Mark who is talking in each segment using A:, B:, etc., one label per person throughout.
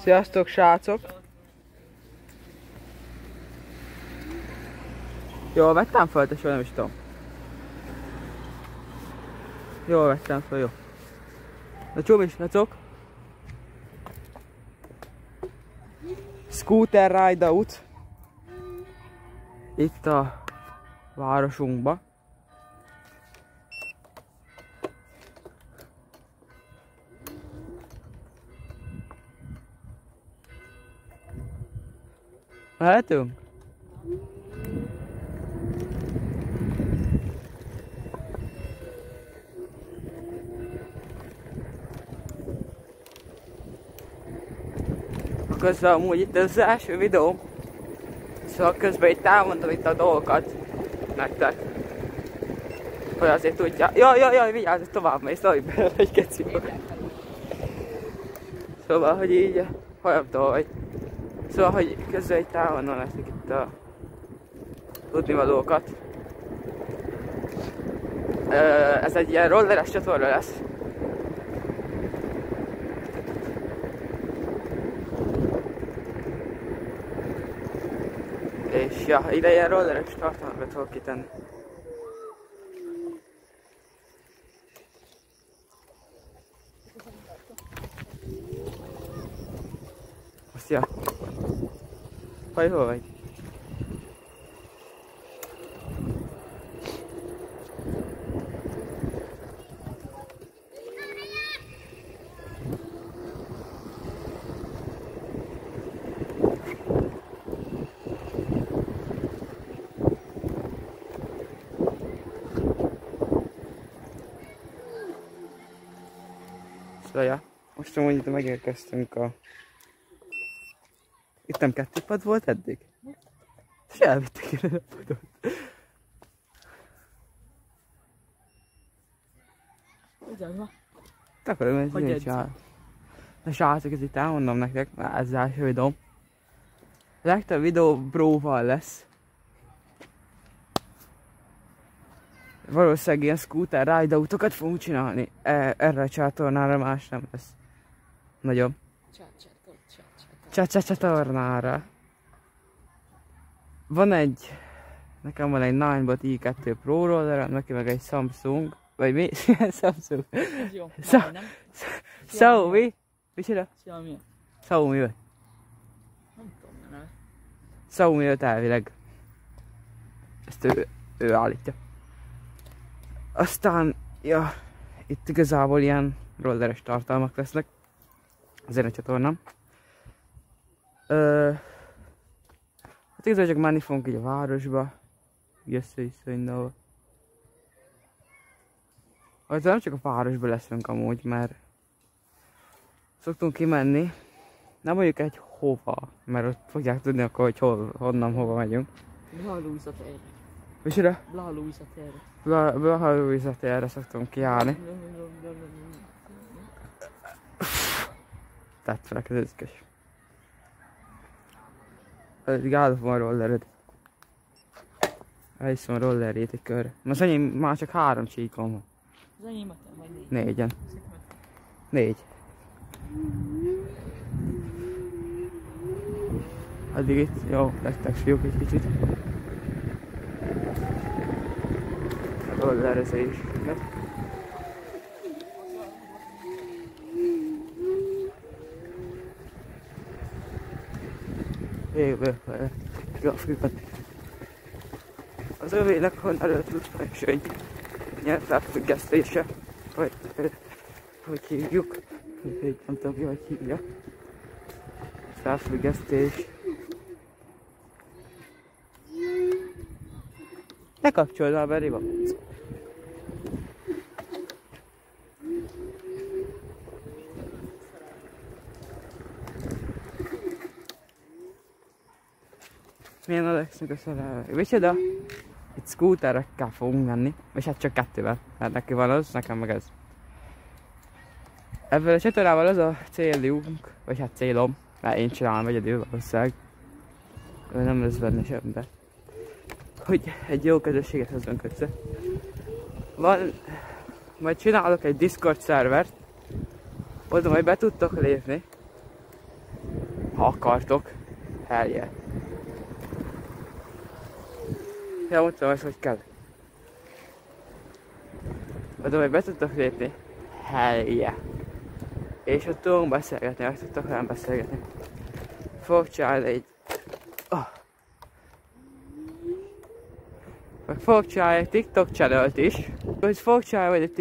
A: Sziasztok, srácok! Jól vettem fel, tesó, nem is tudom. Jól vettem fel, jó. Na csúmis, nacok! Scooter ride out. Itt a városunkba. Mehetünk? Közben amúgy itt az első videóm, szóval közben itt elmondom itt a dolgokat nektek, hogy azért tudja. Jaj, vigyázz, hogy tovább mész, hogy bele egy keciba. Szóval, hogy így, olyan dolog. Szóval, hogy közben itt elmondom nektek itt a tudnivalókat. Ez egy ilyen rolleres csatorna lesz. És ja, ide ilyen rolleres tartalmakat fogok kitenni. Azt ja. Vagy hol vagy? Szóval ja, most amúgy itt megérkeztünk a... Itt nem 2 pad volt eddig? És elvittek ide a padot.
B: Ugyan van.
A: Akarom, hogy így csinál. Na srácok, ez itt elmondom nektek, ez az első videóm. A legtöbb videó bróval lesz. Valószínűleg ilyen scooter ride autokat fogunk csinálni. Erre a csatornára más nem lesz. Nagyobb. Csatornára. Van egy... Nekem van egy Ninebot i2 Pro Roller, neki meg egy Samsung. Vagy mi? Samsung.
B: Jó,
A: Xiaomi. Micsoda?
B: Xiaomi.
A: Xiaomi vagy?
B: Nem tudom, nem.
A: Xiaomi 5 elvileg. Ezt ő állítja. Aztán, ja, itt igazából ilyen rolleres tartalmak lesznek. Az én a csatornám. Hát igazából csak menni fogunk így a városba. Össze-vissza mindenhol. Hát nem csak a városba leszünk amúgy, mert szoktunk kimenni. Nem mondjuk egy hova, mert ott fogják tudni akkor, hogy honnan hova megyünk.
B: Blaha Luisa térre.
A: Micsoda?
B: Blaha Luisa térre.
A: Blaha Luisa térre szoktunk kijárni. Tett fel az özkös. Eddig állapom a rollered. Elhiszem a rollerjét egy körre. Most enyém már csak 3 csíkom van.
B: Az enyémet nem vagy 4.
A: 4-en. 4. Addig itt, jó, lettek fiúk egy kicsit. A rollerezés. Végül, grafikat. Az övének van előtt és egy nyelv felfüggesztése, hogy hívjuk, így nem tudom ki, hogy hívja. Felfüggesztés. Ne kapcsold el, Beri van. Milyen Alexnek a szerelme? Micsoda? Itt scooterekkel fogunk menni, és hát csak 2-vel, mert neki van az, nekem meg ez. Ebből a csatornával az a célunk, vagy hát célom, mert én csinálom egyedül valószínűleg. Nem lesz benne sem, de hogy egy jó közösséget hozzunk össze. Majd csinálok egy Discord szervert, oda majd be tudtok lépni. Ha akartok. Hell yeah. Ja, mondtam ezt, hogy kell. Oda majd be tudtok lépni. Hell yeah. És ott tudunk beszélgetni, meg tudtok velem beszélgetni. Fogok csinálni egy... Meg fogok csinálni egy TikTok channelt is. Úgy fogok csinálni egy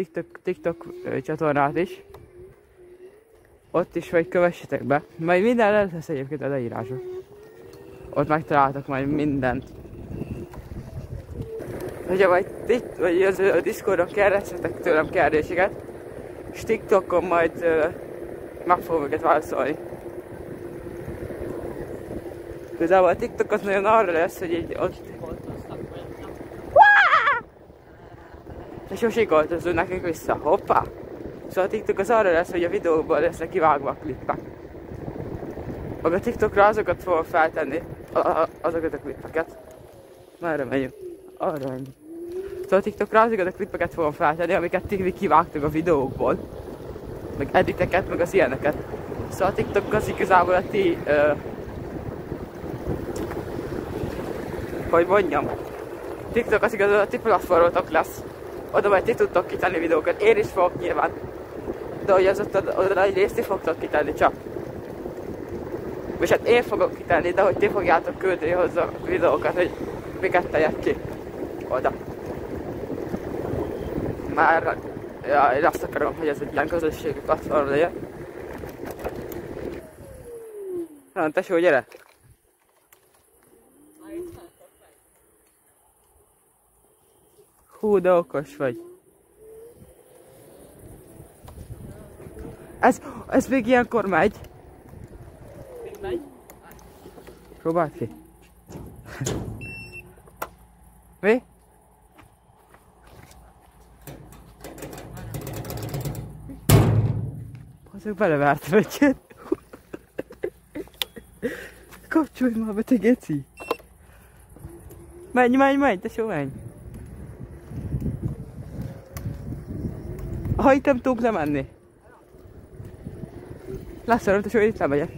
A: TikTok csatornát is. Ott is vagy kövessetek be. Majd minden lesz egyébként a leírásban. Ott megtaláltok majd mindent. Hogyha vagy a Discordon kérdezhetek tőlem kérdéseket, és TikTokon majd meg fogom őket válaszolni. Igazából a TikTok az nagyon arra lesz, hogy így ott... És most sikoltozunk nekünk vissza. Hoppá! Szóval a TikTok az arra lesz, hogy a videóból lesznek kivágva a klippek. Meg a TikTokra azokat fogom feltenni, azokat a klippeket. Merre megyünk? Arra megyünk. Szóval a TikTokra azokat a klippeket fogom feltenni, amiket ti kivágtak a videókból. Meg editeket, meg az ilyeneket. Szóval a TikTok az igazából a ti... hogy mondjam? TikTok az igazából a ti platformotok lesz. Oda majd ti tudtok kitenni videókat, én is fogok nyilván. De hogy az oda egy részt ti fogtok kitenni csak. És hát én fogok kitenni, de hogy ti fogjátok küldeni hozzá a videókat, hogy miket tegyek ki. Oda. Már ja, én azt akarom, hogy ez egy ilyen közösségi platform legyen. Na, tesó, gyere! Hú, de okos vagy. Ez még ilyenkor megy.
B: Még megy?
A: Próbáld ki. Mi? Azok belevártam egyet. Kapcsolj már be, te geci. Menj, tesó, menj. Ha itt nem tudunk lemenni. Leszarom, tesó, hogy itt lemegyek.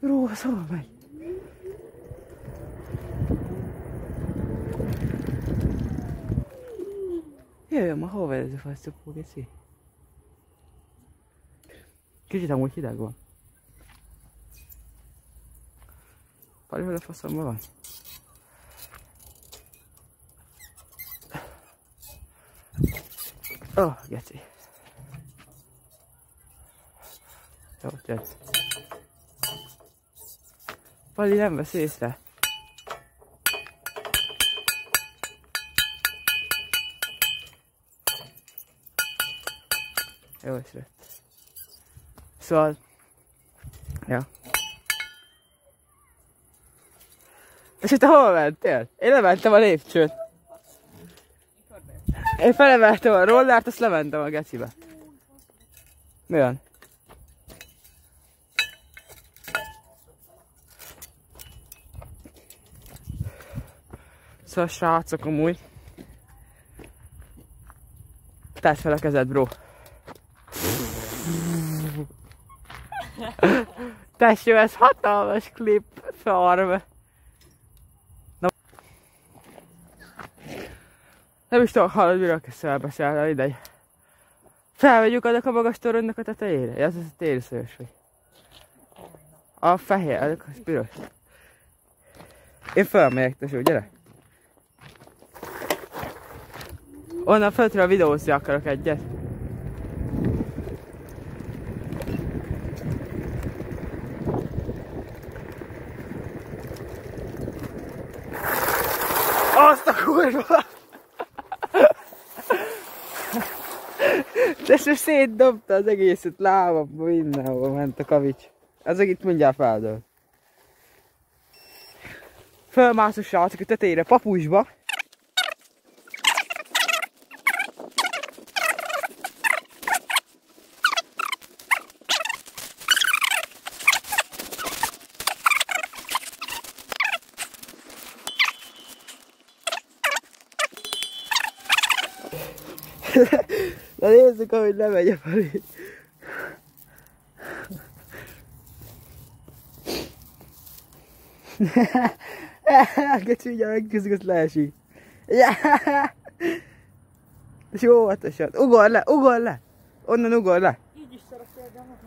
A: Róla, szóval megy. Jöjjön ma, hova ez a fasztopó, geci? Kicsit amúgy hideg van. Pali, hol a faszomban van? Oh, geci. Jó, gyere. Pali nem vesz észre. Jó, észre. Szóval... Ja. És te hol mentél? Én lementem a lépcsőt. Én felemeltem a rollárt, azt lementem a gecibe. Mi van? Szóval srácok, amúgy. Tedd fel a kezed, bro. Tesó, ez hatalmas klip, farm. Nem is tudom, hallod, miről kezd elbeszélni, idegy. Felvegyük annak a magas toronynak a tetejére. Ez az a térszős vagy. A fehér, azok az piros. Én felmegyek, tesó, gyere. Onnan föltre a videózni akarok egyet. Azt a kurva! Tesó szétdobta az egészet, lábamba, mindenhol ment a kavics. Ezek itt mindjárt feldől. Fölmászok srácok a tetejére papucsba. Na nézzük, ahogy lemegy a felé. Geci, ugye megküzdjük, azt leesik. És jó óvatosan. Ugor le, ugor le! Onnan ugor le!
B: Így is szeretnél, de nem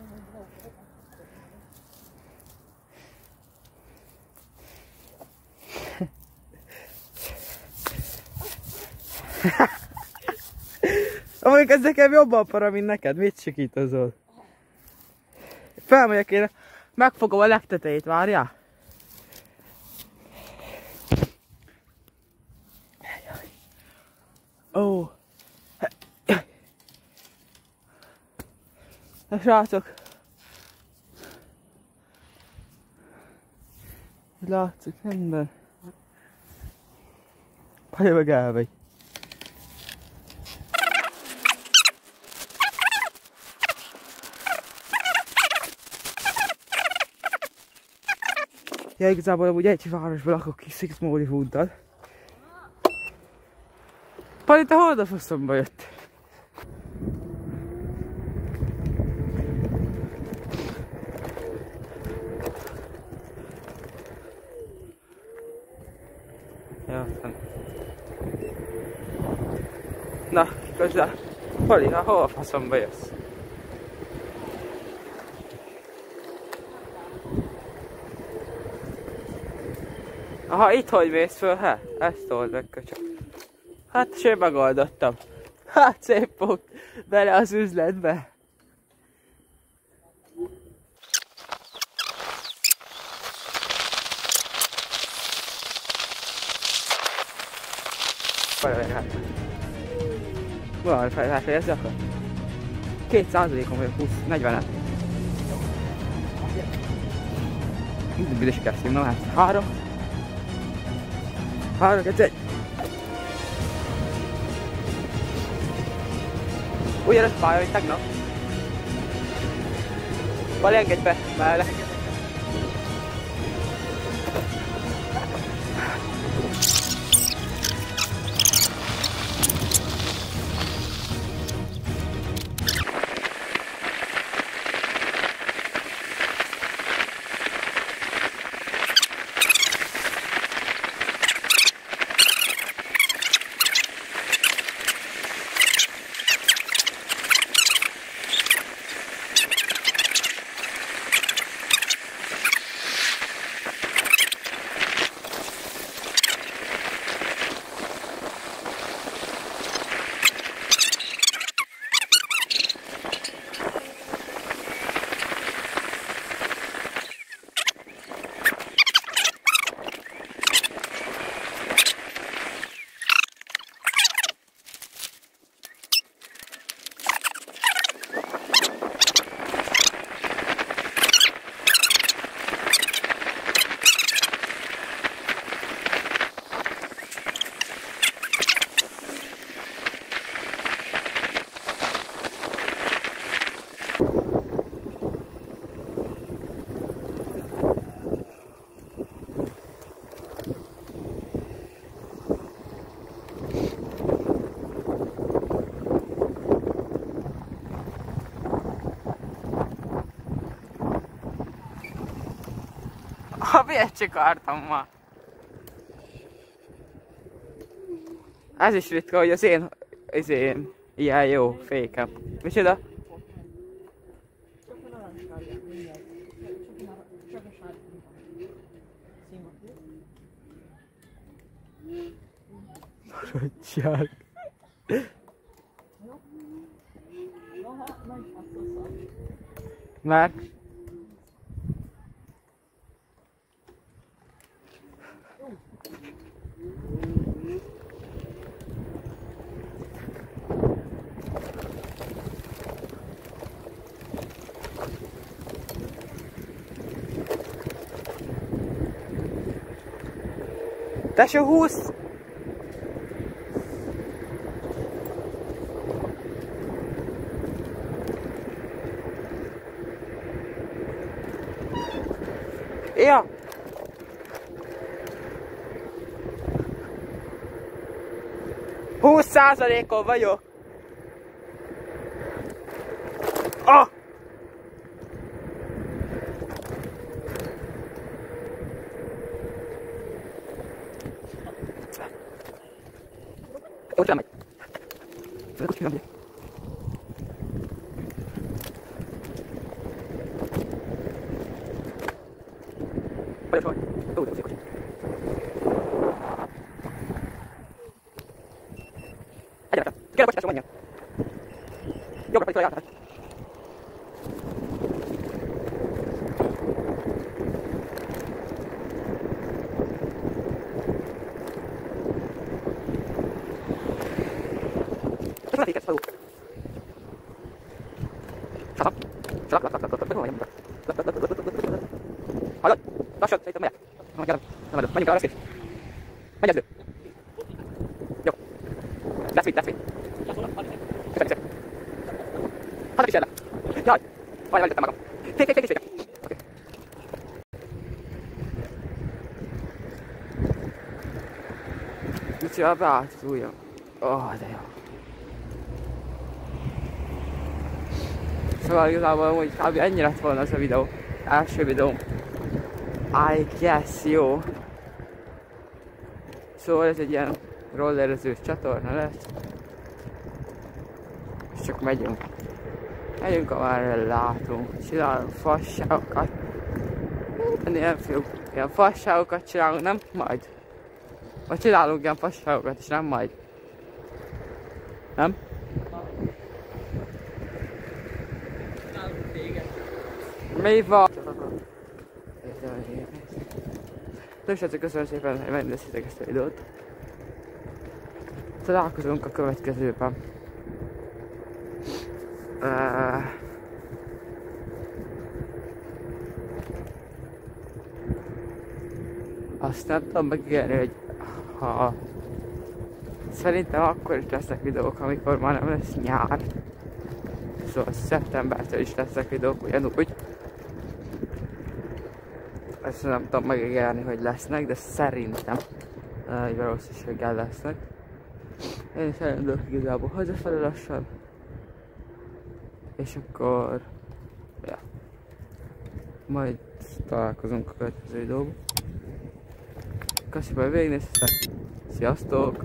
A: Amelyik ez nekem jobban para, mint neked. Mit sikítozol? Felmegyek én, megfogom a legtetejét, várjál? Ó. Na srácok. Látszik minden. Pálya meg elmegy. Ja, igazából amúgy egy városban lakok ki Szikszmódi Hunttal. Pali, te hol a faszomba jött? Ja, aztán... Na, közel. Pali, ha hol a faszomba jössz? Aha, itt hogy mész föl, he? Ezt old meg, köcsök. Hát, és én megoldottam. Hát, szép pont bele az üzletbe. Valahogy hát. Valahogy felfejezni akar? 2%-on vagyok, 40-en. Mindig büdös kell szívnom, hát 3, 2, 1. Ugyanaz pálya, mint tegnap. Bali, engedj be, mellé. Miért csikartam ma? Ez is ritka, hogy az én ilyen jó fékem. Micsoda? Maradjál. Már? Tesó, 20! Ja! Húsz százalékon vagyok! Ah! Ott lemegy. Ott lemegy. Vagy. Ó, de kocsi. Egyre. Kérem, bocsánat, menjen. Jobbra pedig jártál. Ez nem ékes, haló. Hallod? Lassan, szerintem megyek. Menjünk arra, szép. Menj ezzel. Jó. That's it. Köszönjük. Hadd is el. Jaj. Majdnem eltettem magam. Fék. Oké. Micsoda beállt az ujjam. De jó. Szóval igazából amúgy kb. Ennyi lett volna az a videó. Első videóm. I guess jó. Szóval ez egy ilyen rollerezős csatorna lesz. És csak megyünk. Megyünk, amerre látunk. Csinálunk fasságokat. Ilyen fasságokat csinálunk, nem majd. Vagy csinálunk ilyen fasságokat, és nem majd. Nem? Mi van? Srácok, köszönöm szépen, hogy megnéztétek ezt a videót. Találkozunk a következőben. Azt nem tudom megígérni, hogy ha szerintem akkor is lesznek videók, amikor már nem lesz nyár. Szóval szeptembertől is lesznek videók ugyanúgy. Ezt nem tudom megígérni, hogy lesznek, de szerintem egy valószínűséggel lesznek. Én is elindulok igazából hazafele lassan. És akkor... Ja. Majd találkozunk a következő videóban. Köszönöm, hogy végignéztetek. Sziasztok!